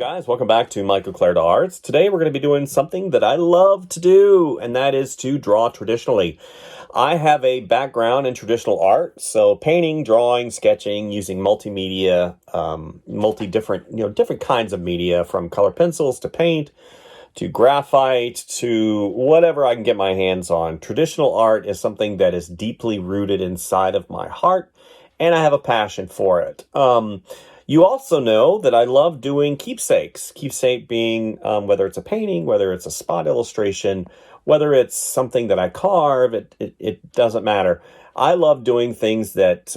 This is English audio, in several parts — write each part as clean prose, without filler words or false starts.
guys, welcome back to Michael Clarida Arts. Today we're going to be doing something that I love to do, and that is to draw traditionally. I have a background in traditional art, so painting, drawing, sketching, using multimedia, different kinds of media, from color pencils to paint, to graphite, to whatever I can get my hands on. Traditional art is something that is deeply rooted inside of my heart, and I have a passion for it. You also know that I love doing keepsakes. Keepsake being whether it's a painting, whether it's a spot illustration, whether it's something that I carve, it doesn't matter. I love doing things that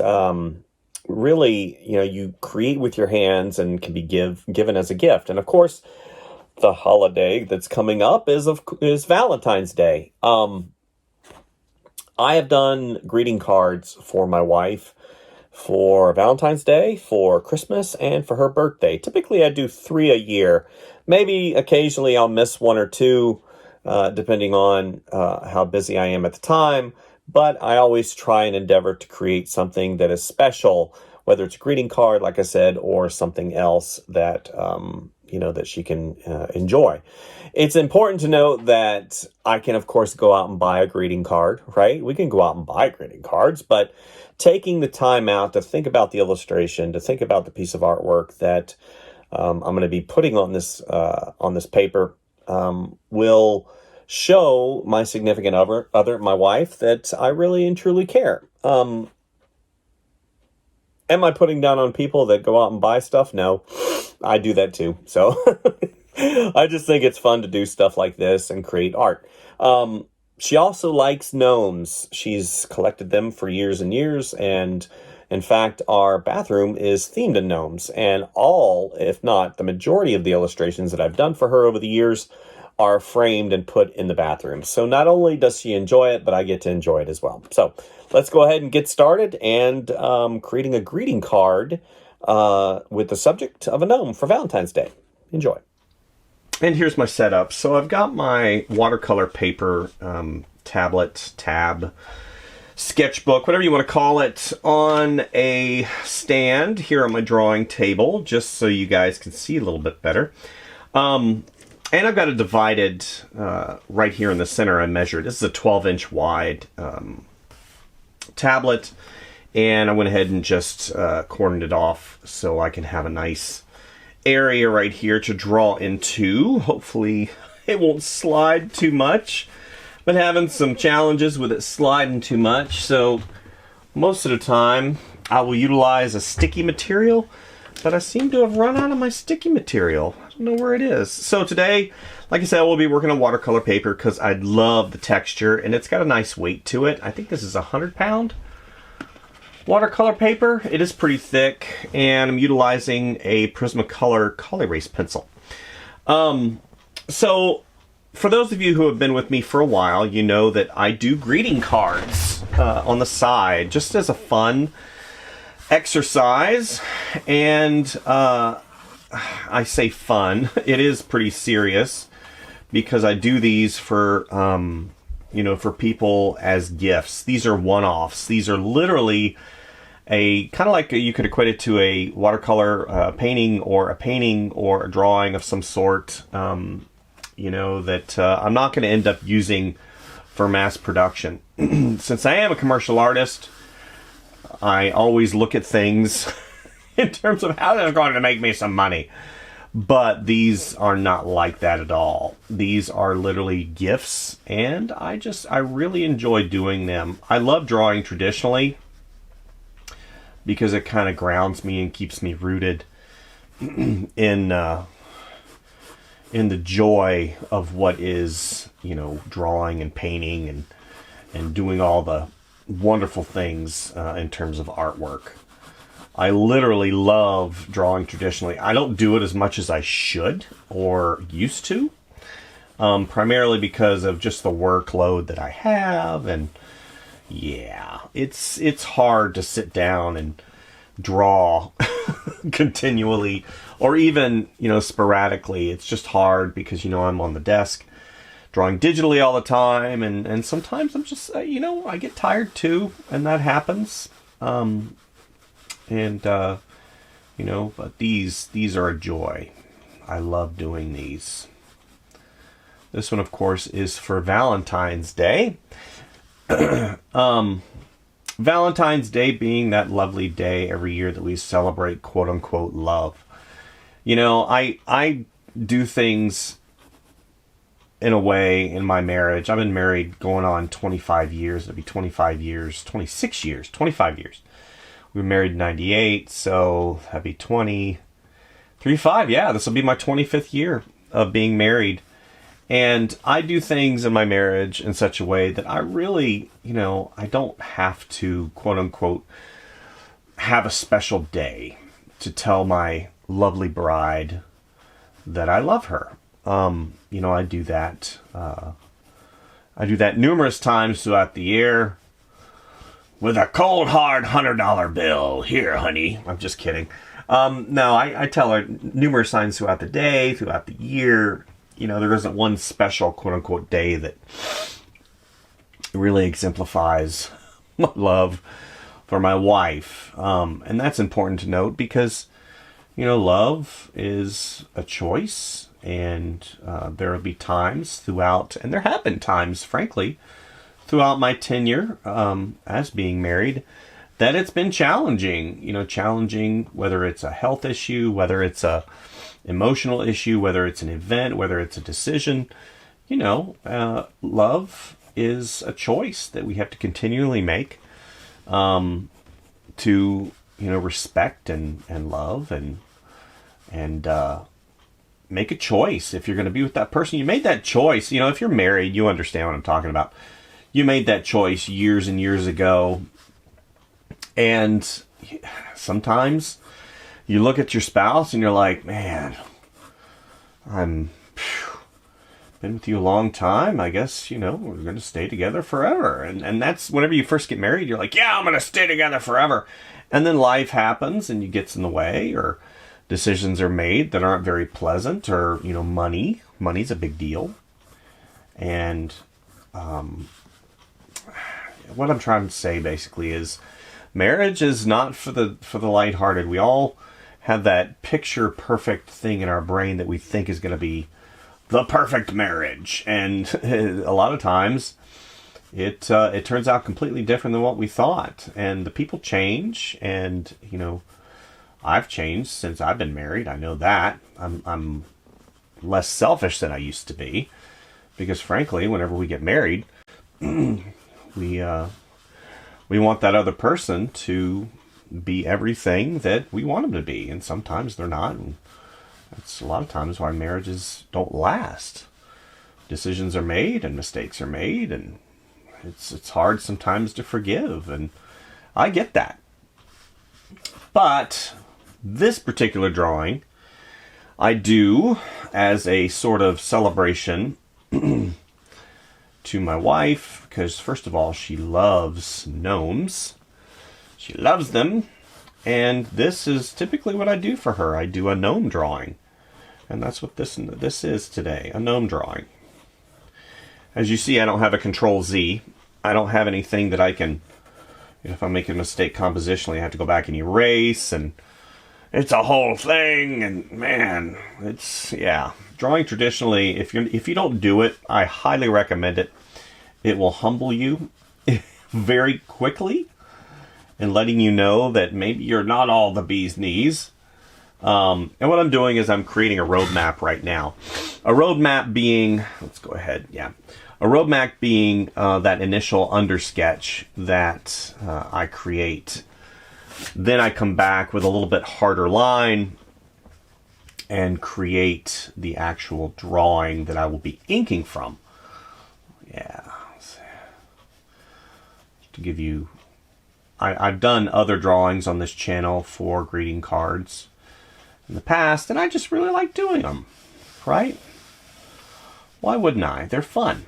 really, you create with your hands and can be given as a gift. And of course, the holiday that's coming up is Valentine's Day. I have done greeting cards for my wife for Valentine's Day, for Christmas, and for her birthday. Typically, I do 3 a year. Maybe occasionally I'll miss 1 or 2, depending on how busy I am at the time. But I always try and endeavor to create something that is special, whether it's a greeting card, like I said, or something else that that she can enjoy. It's important to note that I can, of course, go out and buy a greeting card, right? We can go out and buy greeting cards, but taking the time out to think about the illustration, to think about the piece of artwork that I'm going to be putting on this paper, will show my significant other, my wife, that I really and truly care. Am I putting down on people that go out and buy stuff? No, I do that too. So I just think it's fun to do stuff like this and create art. She also likes gnomes. She's collected them for years and years, and in fact, our bathroom is themed in gnomes, and all, if not the majority of the illustrations that I've done for her over the years are framed and put in the bathroom. So not only does she enjoy it, but I get to enjoy it as well. So let's go ahead and get started and creating a greeting card with the subject of a gnome for Valentine's Day. Enjoy. And here's my setup. So I've got my watercolor paper, tab, sketchbook, whatever you want to call it, on a stand here on my drawing table, just so you guys can see a little bit better. And I've got it divided right here in the center. I measured. This is a 12-inch wide tablet, and I went ahead and just cordoned it off so I can have a nice area right here to draw into. Hopefully it won't slide too much. Been having some challenges with it sliding too much, so most of the time I will utilize a sticky material, but I seem to have run out of my sticky material. I don't know where it is. So today, like I said, we'll be working on watercolor paper because I love the texture and it's got a nice weight to it. I think this is 100-pound watercolor paper. It is pretty thick, and I'm utilizing a Prismacolor color erase pencil. So for those of you who have been with me for a while, you know that I do greeting cards on the side just as a fun exercise. And I say fun, it is pretty serious because I do these for for people as gifts. These are one-offs. These are literally a kind of like you could equate it to a watercolor painting or a drawing of some sort, that I'm not going to end up using for mass production. Since I am a commercial artist, I always look at things in terms of how they're going to make me some money. But these are not like that at all. These are literally gifts, and I really enjoy doing them. I love drawing traditionally because it kind of grounds me and keeps me rooted in the joy of what is, drawing and painting and doing all the wonderful things in terms of artwork. I literally love drawing traditionally. I don't do it as much as I should or used to, primarily because of just the workload that I have. And yeah, it's hard to sit down and draw continually, or even, sporadically. It's just hard because, I'm on the desk drawing digitally all the time. And sometimes I'm just, I get tired too, and that happens. But these are a joy. I love doing these. This one, of course, is for Valentine's Day. Valentine's Day being that lovely day every year that we celebrate quote-unquote love. You know, I do things in a way in my marriage. I've been married going on 25 years. It'll be 25 years, 26 years, 25 years. We were married in 98, so that'd be 20, 35. Yeah, this will be my 25th year of being married. And I do things in my marriage in such a way that I really, you know, I don't have to, quote unquote, have a special day to tell my lovely bride that I love her. You know, I do that. I do that numerous times throughout the year with a cold, hard $100 bill. Here, honey. I'm just kidding. No, I tell her numerous times throughout the day, throughout the year. You know, there isn't one special, quote-unquote, day that really exemplifies my love for my wife. And that's important to note because, you know, love is a choice. And there will be times throughout, and there have been times, frankly, throughout my tenure as being married, that it's been challenging. You know, challenging whether it's a health issue, whether it's a emotional issue, whether it's an event, whether it's a decision. You know, love is a choice that we have to continually make to, you know, respect and love and make a choice. If you're going to be with that person, you made that choice. You know, if you're married, you understand what I'm talking about. You made that choice years and years ago. And sometimes you look at your spouse and you're like, man, been with you a long time. I guess, you know, we're going to stay together forever. And that's whenever you first get married, you're like, yeah, I'm going to stay together forever. And then life happens and you gets in the way, or decisions are made that aren't very pleasant, or, you know, money's a big deal. And what I'm trying to say basically is marriage is not for the lighthearted. We all have that picture perfect thing in our brain that we think is going to be the perfect marriage, and a lot of times it turns out completely different than what we thought. And the people change, and, you know, I've changed since I've been married. I know that. I'm less selfish than I used to be, because frankly, whenever we get married, we want that other person to be everything that we want them to be, and sometimes they're not. And that's a lot of times why marriages don't last. Decisions are made and mistakes are made, and it's hard sometimes to forgive, and I get that. But this particular drawing I do as a sort of celebration to my wife, because first of all, she loves gnomes. She loves them. And this is typically what I do for her. I do a gnome drawing. And that's what this is today, a gnome drawing. As you see, I don't have a Control-Z. I don't have anything that I can, you know, if I make a mistake compositionally, I have to go back and erase, and it's a whole thing, and man, it's, yeah. Drawing traditionally, if you don't do it, I highly recommend it. It will humble you very quickly, and letting you know that maybe you're not all the bee's knees. And what I'm doing is I'm creating a roadmap right now. A roadmap being, let's go ahead, yeah. A roadmap being that initial undersketch that I create. Then I come back with a little bit harder line and create the actual drawing that I will be inking from. Yeah. To give you, I've done other drawings on this channel for greeting cards in the past, and I just really like doing them, right? Why wouldn't I? They're fun.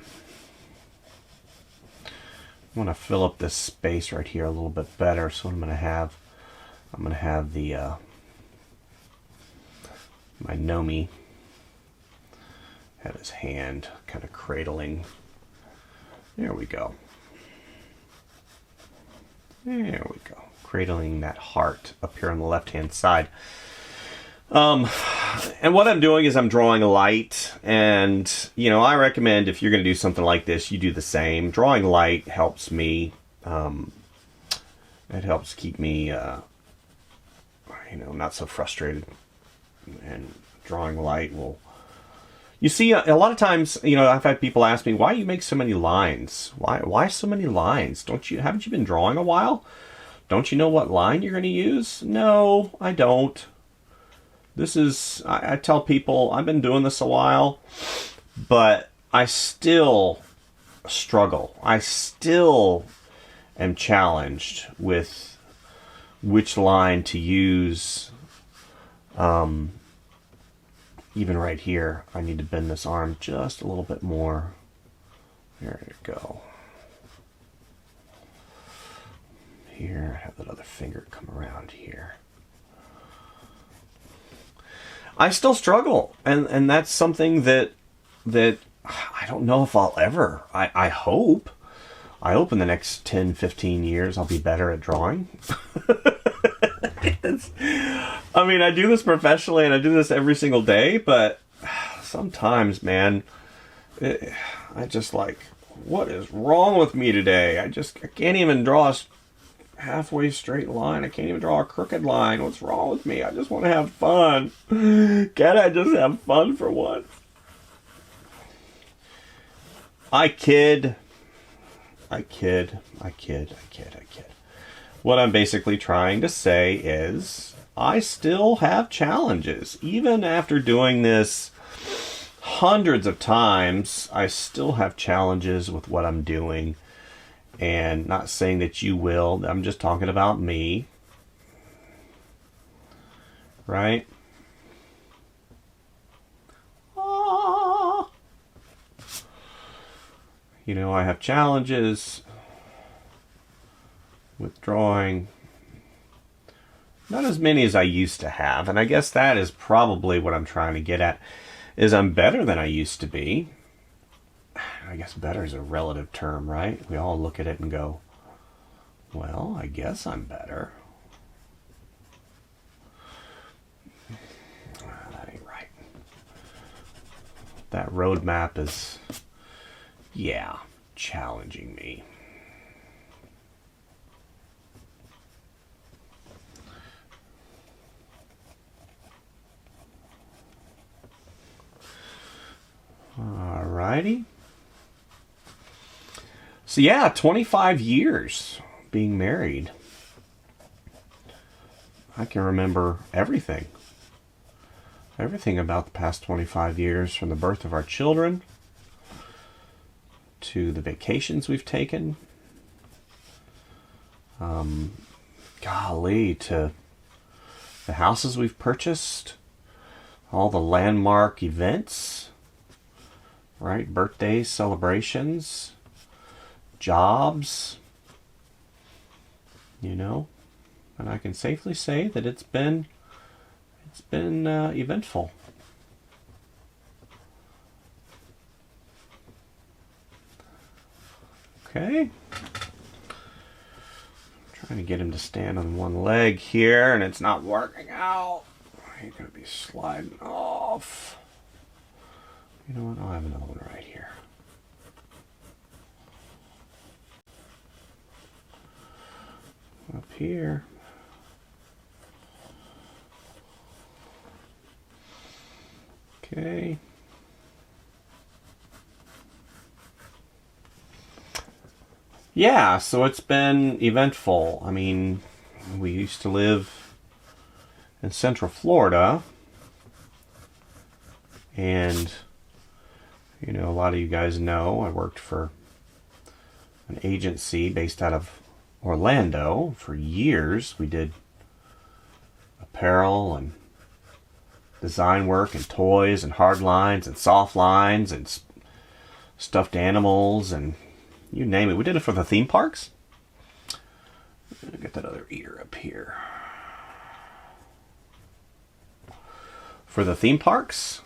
I want to fill up this space right here a little bit better, so what I'm going to have the my Gnome have his hand kind of cradling. There we go. There we go. Cradling that heart up here on the left-hand side. And what I'm doing is I'm drawing light, and, you know, I recommend if you're going to do something like this, you do the same. Drawing light helps me, it helps keep me, you know, not so frustrated, and drawing light will... You see, a lot of times, you know, I've had people ask me, why do you make so many lines? Why so many lines? Haven't you been drawing a while? Don't you know what line you're going to use? No, I don't. This is, I tell people, I've been doing this a while, but I still struggle. I still am challenged with which line to use. Even right here, I need to bend this arm just a little bit more. There you go. Here, have that other finger come around here. I still struggle, and that's something that I don't know if I'll ever. I hope in the next 10, 15 years I'll be better at drawing. I mean, I do this professionally and I do this every single day, but sometimes, man, I just like, what is wrong with me today? I can't even draw a halfway straight line. I can't even draw a crooked line. What's wrong with me? I just want to have fun. Can't I just have fun for once? I kid. What I'm basically trying to say is I still have challenges. Even after doing this hundreds of times, I still have challenges with what I'm doing. And not saying that you will. I'm just talking about me. Right? You know, I have challenges with drawing. Not as many as I used to have. And I guess that is probably what I'm trying to get at. Is I'm better than I used to be. I guess better is a relative term, right? We all look at it and go, well, I guess I'm better. That ain't right. That roadmap is, yeah, challenging me. Alrighty. So yeah, 25 years being married. I can remember everything. Everything about the past 25 years, from the birth of our children to the vacations we've taken. Golly, to the houses we've purchased, all the landmark events, right? Birthdays, celebrations, jobs, you know, and I can safely say that it's been eventful. Okay. Trying to get him to stand on one leg here, and it's not working out. He's going to be sliding off. You know what? I'll have another one right here. Up here. Okay. Yeah, so it's been eventful. I mean, we used to live in Central Florida, and, you know, a lot of you guys know I worked for an agency based out of Orlando for years. We did apparel and design work and toys and hard lines and soft lines and stuffed animals and you name it. We did it for the theme parks. Get that other ear up here. For the theme parks,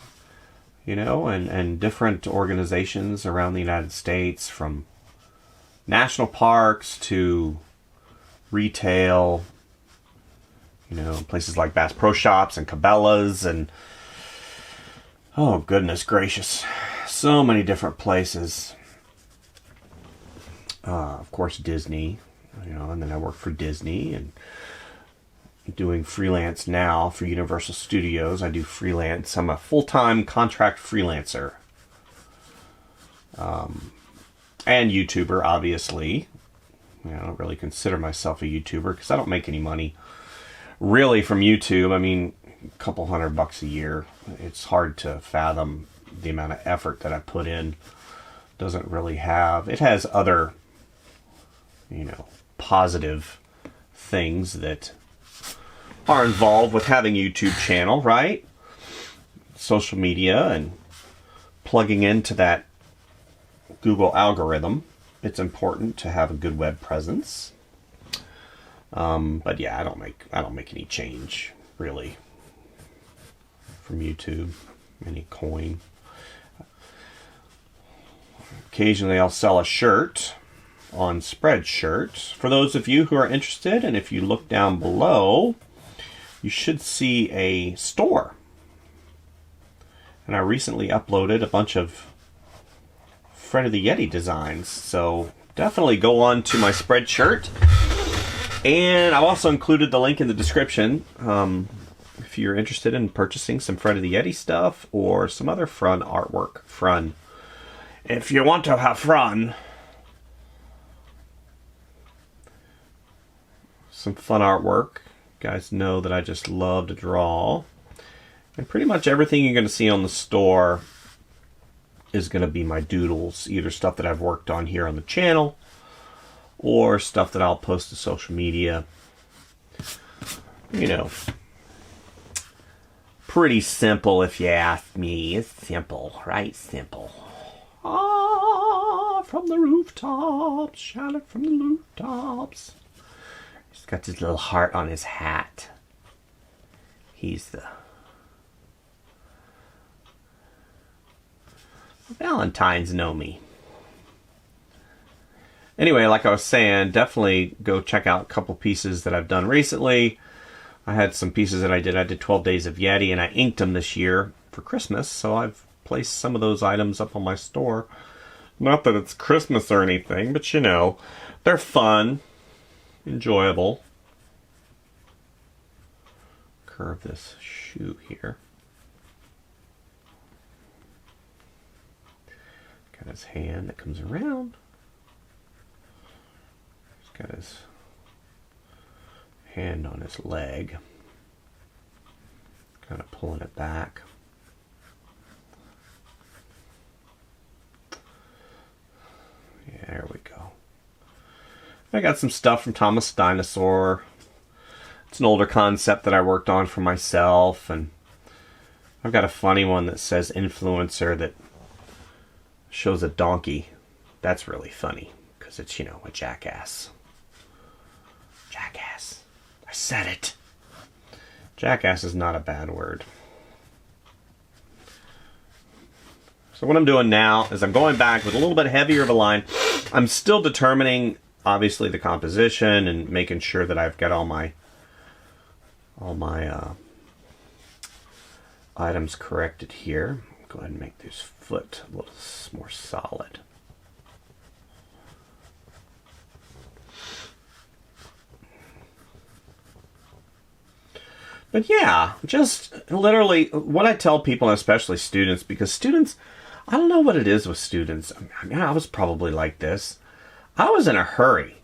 you know, and different organizations around the United States, from national parks to retail, You know, places like Bass Pro Shops and Cabela's and, oh goodness gracious, so many different places. Of course, Disney, you know, and then I work for Disney and doing freelance now for Universal Studios. I do freelance. I'm a full-time contract freelancer. And YouTuber, obviously. You know, I don't really consider myself a YouTuber because I don't make any money really from YouTube. I mean, a couple $100 a year. It's hard to fathom the amount of effort that I put in. Doesn't really have... It has other, you know, positive things that are involved with having a YouTube channel, right? Social media and plugging into that Google algorithm. It's important to have a good web presence. But yeah, I don't make any change really from YouTube, any coin. Occasionally I'll sell a shirt on Spreadshirt. For those of you who are interested, and if you look down below, you should see a store. And I recently uploaded a bunch of Fred of the Yeti designs, so definitely go on to my Spreadshirt. And I've also included the link in the description if you're interested in purchasing some Fred of the Yeti stuff or some other fun artwork. If you want to have fun, some fun artwork. You guys know that I just love to draw. And pretty much everything you're going to see on the store is going to be my doodles. Either stuff that I've worked on here on the channel or stuff that I'll post to social media. You know, pretty simple if you ask me. It's simple, right? Simple. Ah, from the rooftops, shout it from the rooftops. He's got his little heart on his hat. He's the Valentines Gnome. Anyway, like I was saying, definitely go check out a couple pieces that I've done recently. I had some pieces that I did 12 Days of Yeti, and I inked them this year for Christmas, so I've placed some of those items up on my store. Not that it's Christmas or anything, but you know, they're fun, enjoyable. Curve this shoe here. Got his hand that comes around. He's got his hand on his leg. Kind of pulling it back. Yeah, there we go. I got some stuff from Thomas Dinosaur. It's an older concept that I worked on for myself, and I've got a funny one that says influencer that shows a donkey. That's really funny because it's, you know, a jackass. Jackass. I said it. Jackass is not a bad word. So what I'm doing now is I'm going back with a little bit heavier of a line. I'm still determining, obviously, the composition and making sure that I've got all my items corrected here. Go ahead and make this foot a little more solid. But yeah, just literally what I tell people, and especially students, because students, I don't know what it is with students. I mean, I was probably like this. I was in a hurry.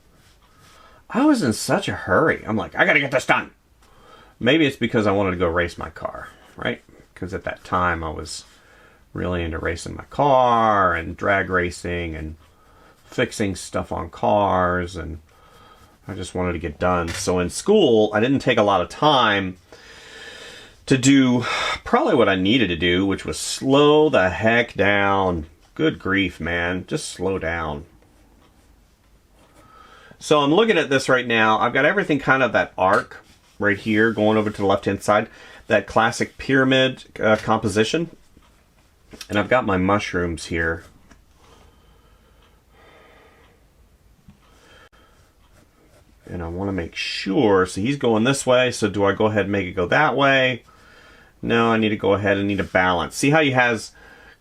I was in such a hurry. I'm like, I gotta get this done. Maybe it's because I wanted to go race my car, right? Because at that time I was really into racing my car and drag racing and fixing stuff on cars, and I just wanted to get done. So in school, I didn't take a lot of time to do probably what I needed to do, which was slow the heck down. Good grief, man. Just slow down. So I'm looking at this right now. I've got everything kind of that arc right here going over to the left-hand side. That classic pyramid composition. And I've got my mushrooms here. And I want to make sure, so he's going this way, so do I go ahead and make it go that way? No, I need to go ahead and need to balance. See how he has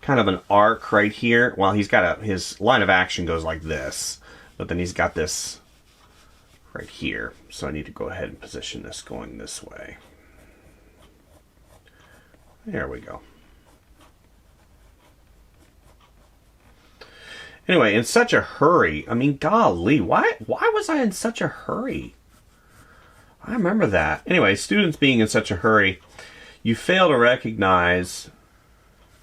kind of an arc right here? Well, he's got his line of action goes like this, but then he's got this right here. So I need to go ahead and position this going this way. There we go. Anyway, in such a hurry. I mean, golly, why was I in such a hurry? I remember that. Anyway, students being in such a hurry, you fail to recognize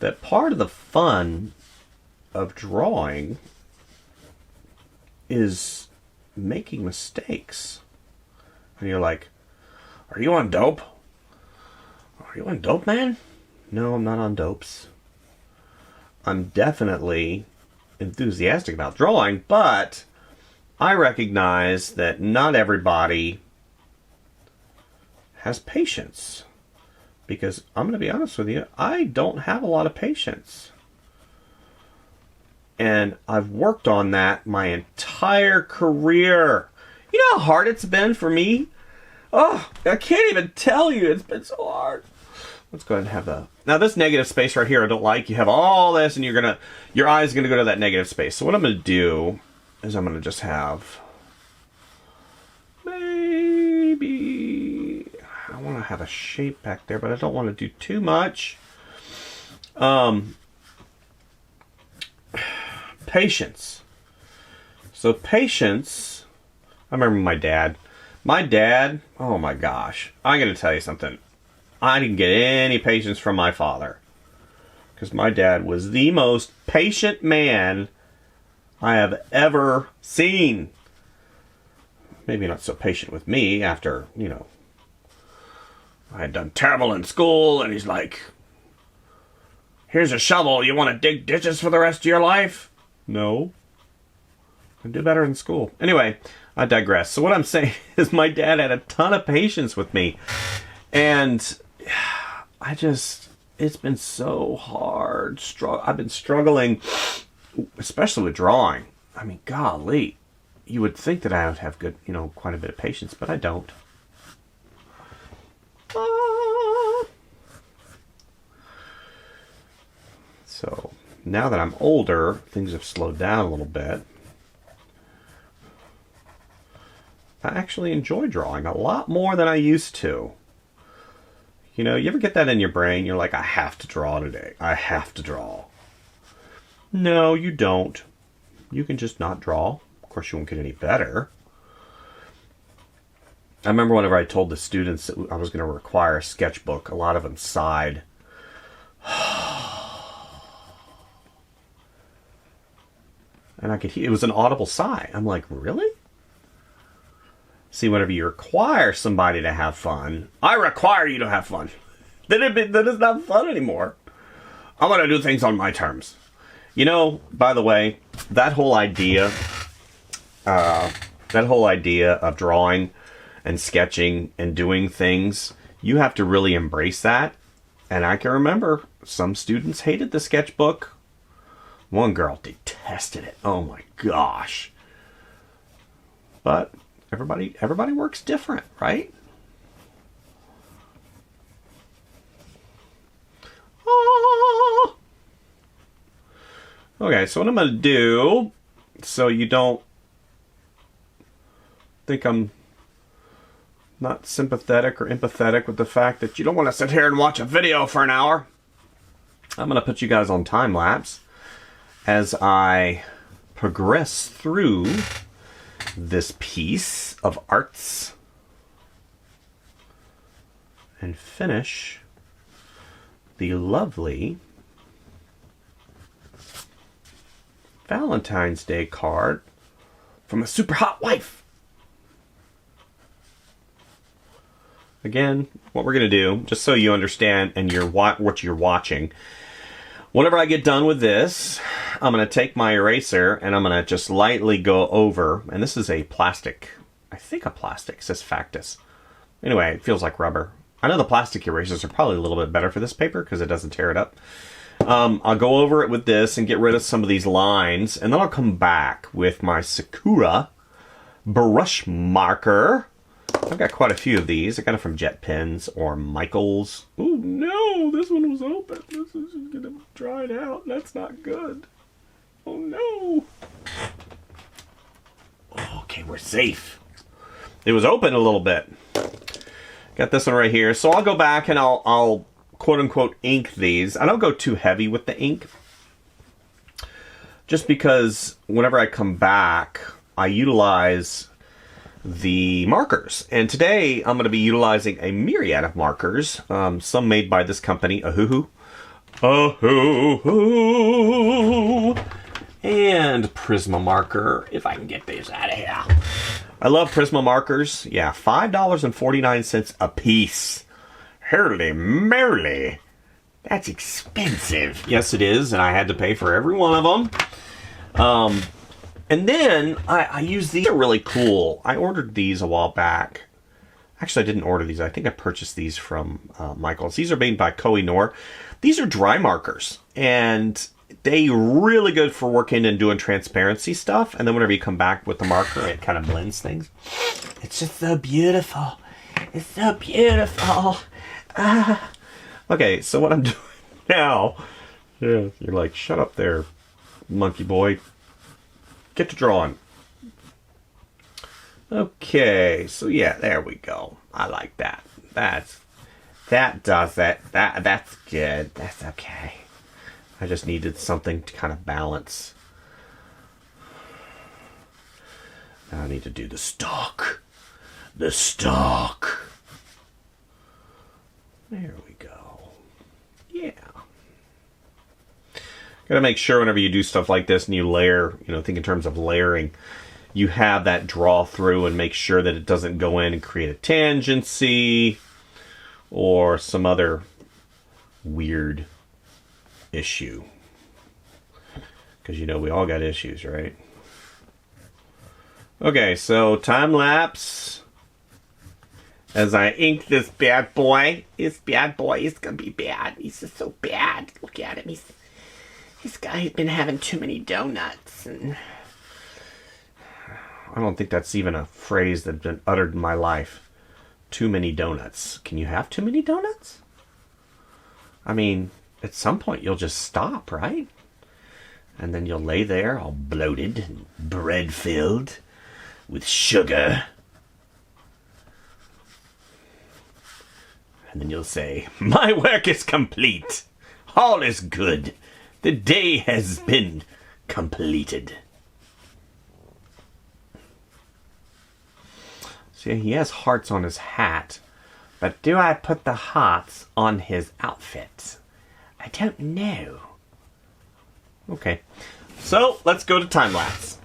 that part of the fun of drawing is making mistakes. And you're like, are you on dope? Are you on dope, man? No, I'm not on dopes. I'm definitely enthusiastic about drawing, but I recognize that not everybody has patience. Because I'm going to be honest with you, I don't have a lot of patience. And I've worked on that my entire career. You know how hard it's been for me? Oh, I can't even tell you. It's been so hard. Let's go ahead and have the... Now this negative space right here I don't like. You have all this and your eye's going to go to that negative space. So what I'm going to do is I'm going to just have... Maybe... I want to have a shape back there, but I don't want to do too much. Patience. So patience... I remember my dad. My dad, oh my gosh. I'm going to tell you something. I didn't get any patience from my father. Because my dad was the most patient man I have ever seen. Maybe not so patient with me after, you know, I had done terrible in school, and he's like, here's a shovel, you want to dig ditches for the rest of your life? No. I do better in school. Anyway, I digress. So what I'm saying is my dad had a ton of patience with me. And it's been so hard. I've been struggling, especially with drawing. I mean, golly, you would think that I would have good, you know, quite a bit of patience, but I don't. So now that I'm older, things have slowed down a little bit. I actually enjoy drawing a lot more than I used to. You know, you ever get that in your brain? You're like, I have to draw today. I have to draw. No, you don't. You can just not draw. Of course, you won't get any better. I remember whenever I told the students that I was going to require a sketchbook, a lot of them sighed. And I could hear, it was an audible sigh. I'm like, really? See, whenever you require somebody to have fun, I require you to have fun. Then it's not fun anymore. I want to do things on my terms. You know, by the way, that whole idea of drawing and sketching and doing things, you have to really embrace that. And I can remember some students hated the sketchbook. One girl detested it. Oh my gosh. But everybody works different, right? Ah. Okay, so what I'm going to do, so you don't think I'm not sympathetic or empathetic with the fact that you don't want to sit here and watch a video for an hour, I'm going to put you guys on time lapse as I progress through this piece of arts and finish the lovely Valentine's Day card from a super hot wife. Again, what we're going to do, just so you understand and what you're watching, whenever I get done with this, I'm going to take my eraser and I'm going to just lightly go over, and this is a plastic, I think a plastic, it says Factus. Anyway, it feels like rubber. I know the plastic erasers are probably a little bit better for this paper because it doesn't tear it up. I'll go over it with this and get rid of some of these lines, and then I'll come back with my Sakura brush marker. I've got quite a few of these. I got them from Jet Pens or Michaels. Oh no, this one was open. This is going to dry it out. That's not good. Oh no. Okay, we're safe. It was open a little bit. Got this one right here. So I'll go back and I'll quote unquote ink these. I don't go too heavy with the ink. Just because whenever I come back, I utilize the markers. And today I'm going to be utilizing a myriad of markers. Some made by this company, Ahoo. And Prisma marker, if I can get these out of here. I love Prisma markers. Yeah, $5.49 a piece. Holy moly. That's expensive. Yes, it is, and I had to pay for every one of them. And then I use these. They're really cool. I ordered these a while back. Actually, I didn't order these. I think I purchased these from Michaels. These are made by Koh-i-Noor. These are dry markers, and they really good for working and doing transparency stuff. And then whenever you come back with the marker, it kind of blends things. It's just so beautiful. It's so beautiful. Okay, so what I'm doing now, yeah, you're like, shut up there, monkey boy. Get to drawing. Okay, so yeah, there we go. I like that. That does it. That's good. That's okay. I just needed something to kind of balance. Now I need to do the stalk. The stalk. There we go. Yeah. Got to make sure whenever you do stuff like this and you layer, think in terms of layering, you have that draw through and make sure that it doesn't go in and create a tangency or some other weird issue. Because we all got issues, right? Okay, so time lapse. As I ink this bad boy. This bad boy is gonna be bad. He's just so bad. Look at him. This guy's been having too many donuts. And I don't think that's even a phrase that's been uttered in my life. Too many donuts. Can you have too many donuts? I mean, at some point you'll just stop, right? And then you'll lay there all bloated and bread-filled with sugar. And then you'll say, my work is complete. All is good. The day has been completed. See, he has hearts on his hat. But do I put the hearts on his outfit? I don't know. Okay. So, let's go to time-lapse.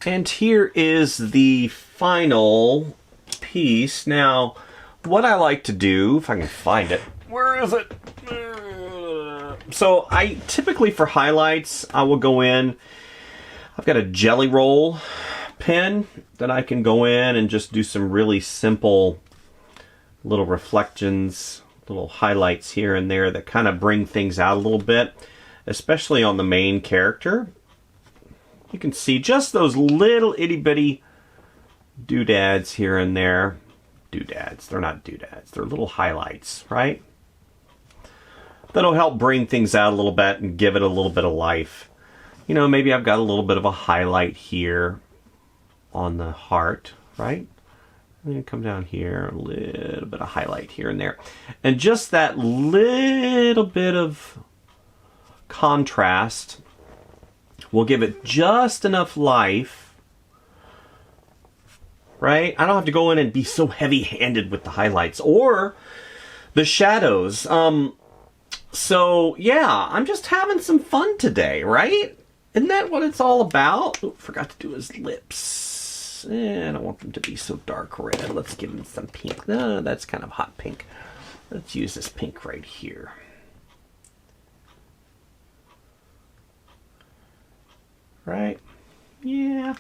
And here is the final piece. Now, what I like to do, if I can find it, where is it? So I typically, for highlights, I will go in, I've got a jelly roll pen that I can go in and just do some really simple little reflections, little highlights here and there that kind of bring things out a little bit, especially on the main character. You can see just those little itty bitty doodads here and there. Doodads, they're not doodads, they're little highlights, right? That'll help bring things out a little bit and give it a little bit of life. You know, maybe I've got a little bit of a highlight here on the heart, right? And then come down here, a little bit of highlight here and there. And just that little bit of contrast will give it just enough life, right? I don't have to go in and be so heavy-handed with the highlights or the shadows. So, yeah, I'm just having some fun today, right? Isn't that what it's all about? Oh, forgot to do his lips. I don't want them to be so dark red. Let's give him some pink. No, that's kind of hot pink. Let's use this pink right here. Right? Yeah.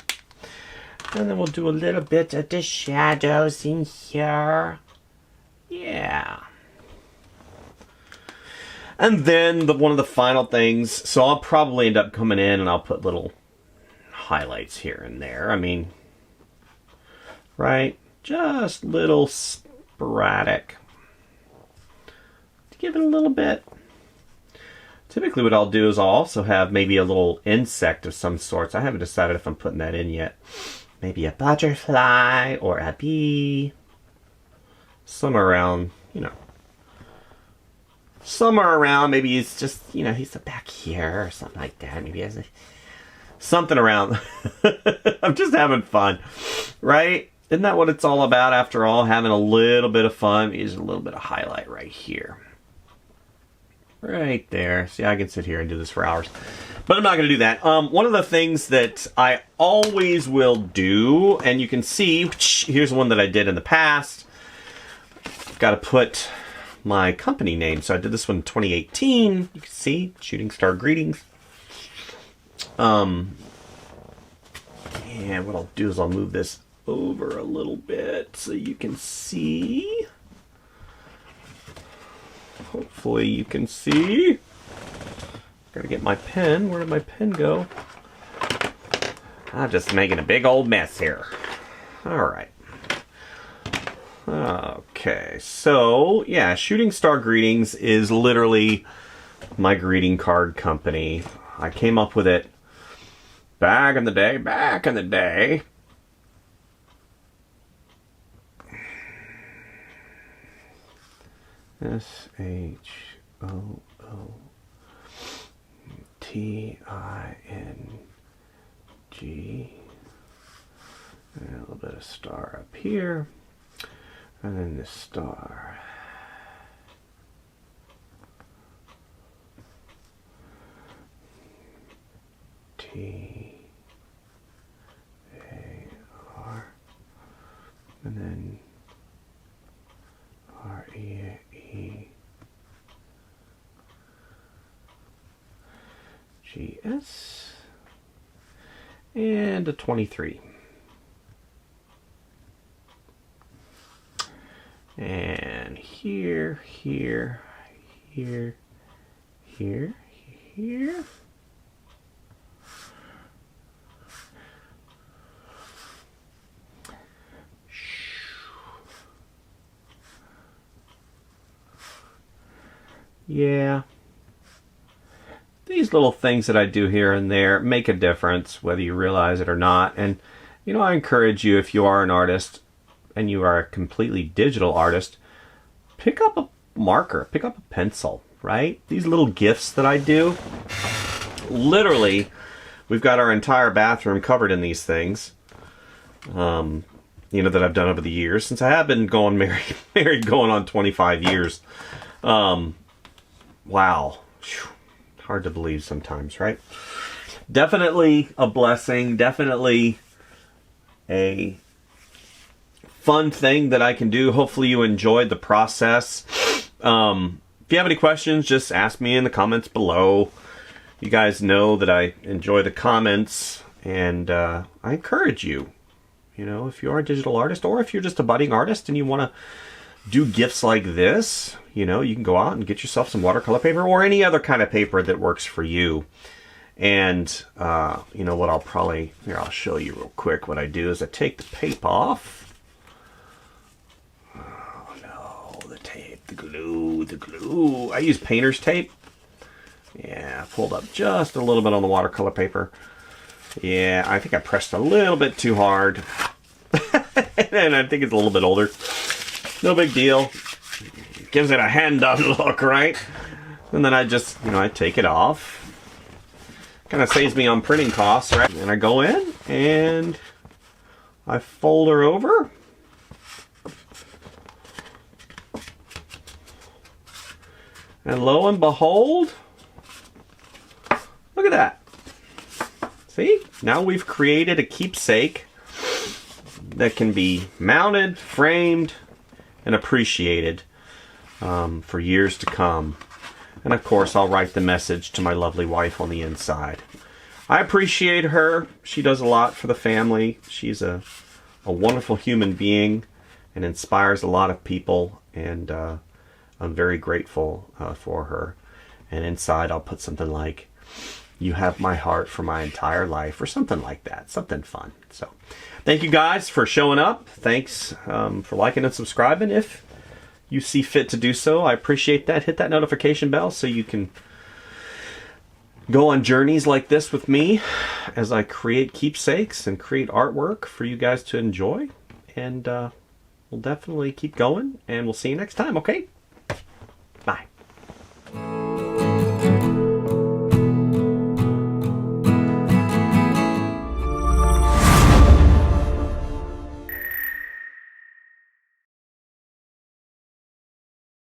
And then we'll do a little bit of the shadows in here. Yeah. And then one of the final things, so I'll probably end up coming in and I'll put little highlights here and there. I mean, right? Just little sporadic. To give it a little bit. Typically what I'll do is I'll also have maybe a little insect of some sorts. I haven't decided if I'm putting that in yet. Maybe a butterfly or a bee. Somewhere around, you know. Somewhere around, maybe he's just, you know, he's back here or something like that. Maybe he has something around. I'm just having fun, right? Isn't that what it's all about after all? Having a little bit of fun. Use a little bit of highlight right here. Right there. See, I can sit here and do this for hours. But I'm not going to do that. One of the things that I always will do, and you can see, here's one that I did in the past. Got to put my company name. So I did this one in 2018. You can see, Shooting Star Greetings. And what I'll do is I'll move this over a little bit so you can see. Hopefully you can see. Gotta get my pen. Where did my pen go? I'm just making a big old mess here. Alright. Okay, so yeah, Shooting Star Greetings is literally my greeting card company. I came up with it back in the day. SHOOTING. And a little bit of star up here. And then this star. TAR. And then REEGS. And a 23. And here. Yeah. These little things that I do here and there make a difference, whether you realize it or not. And, you know, I encourage you, if you are an artist and you are a completely digital artist, pick up a marker, pick up a pencil, right? These little gifts that I do, literally, we've got our entire bathroom covered in these things, you know, that I've done over the years, since I have been married going on 25 years. Wow. Hard to believe sometimes, right? Definitely a blessing, definitely a fun thing that I can do. Hopefully you enjoyed the process. If you have any questions, just ask me in the comments below. You guys know that I enjoy the comments, and I encourage you. You know, if you're a digital artist, or if you're just a budding artist and you want to do gifts like this, you know, you can go out and get yourself some watercolor paper or any other kind of paper that works for you. And you know what, I'll show you real quick. What I do is I take the paper off. Oh no, the tape, the glue. I use painter's tape. Yeah, I pulled up just a little bit on the watercolor paper. Yeah, I think I pressed a little bit too hard. And I think it's a little bit older. No big deal. Gives it a hand-done look, right? And then I just, you know, I take it off. Kind of saves me on printing costs, right? And I go in and I fold her over. And lo and behold, look at that. See? Now we've created a keepsake that can be mounted, framed, and appreciated for years to come. And of course, I'll write the message to my lovely wife on the inside. I appreciate her. She does a lot for the family. She's a wonderful human being and inspires a lot of people. And I'm very grateful for her. And inside, I'll put something like, "You have my heart for my entire life," or something like that. Something fun. So thank you guys for showing up. Thanks for liking and subscribing. If you see fit to do so, I appreciate that. Hit that notification bell so you can go on journeys like this with me as I create keepsakes and create artwork for you guys to enjoy. And we'll definitely keep going, and we'll see you next time, okay?